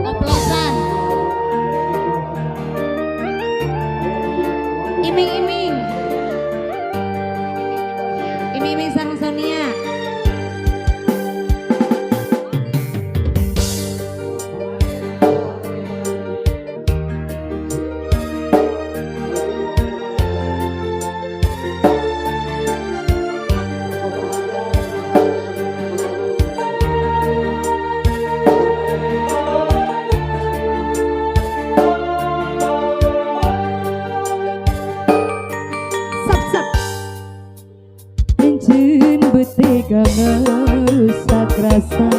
Oplosan. Iming-iming. Iming-iming sareng Sonia. Cincin betega ngerusak rasa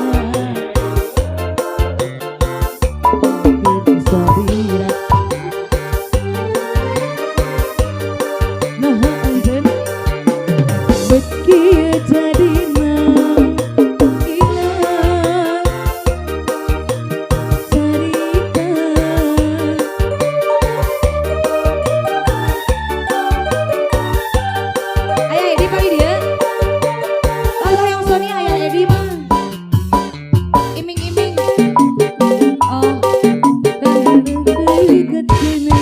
bisa dira nah anjen bekieu jadina ilang cerita Ayah Edi pagi dia. Kalau yang Sonia ayah Edi mah. Iming-iming. Oh. dekat kene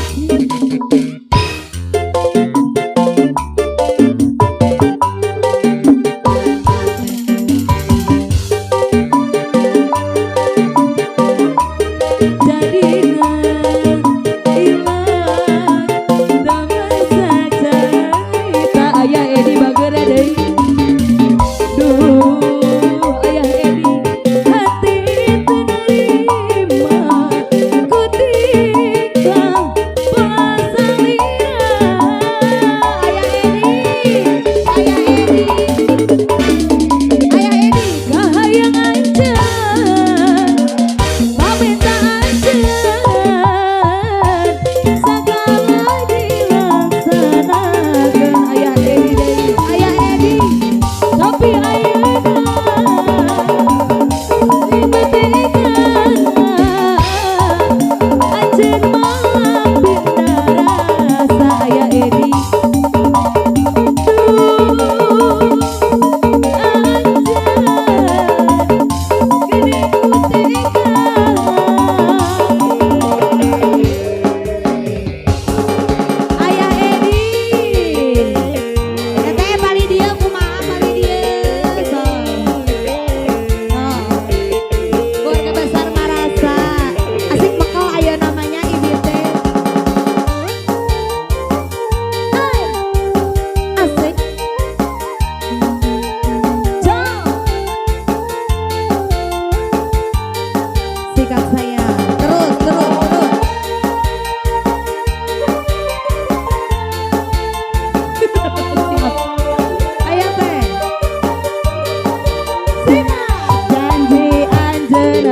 jadina ilang damai saja tak aya Edi bagera deui duh ayah Edi hati terima ku tinggal pasalira Ayah Edi. Ayah Edi. Ayah Edi. kahayang anjeun paminta anjeun sagala dilaksanakeun ayah Edi deui Ayah Edi. tapi ayeuna libetekan anjeun malah pindah rasa ayah Edi Ayah Edi. Teteh bali dia kumaha bali dia. So. Oh. Keluarga besar Marasa. Asik bekal aya namanya ibu teh. Hai. Asik. Jom. Sikap saya. Terus, terus, terus. Ayo teh. Sina. janji anjeun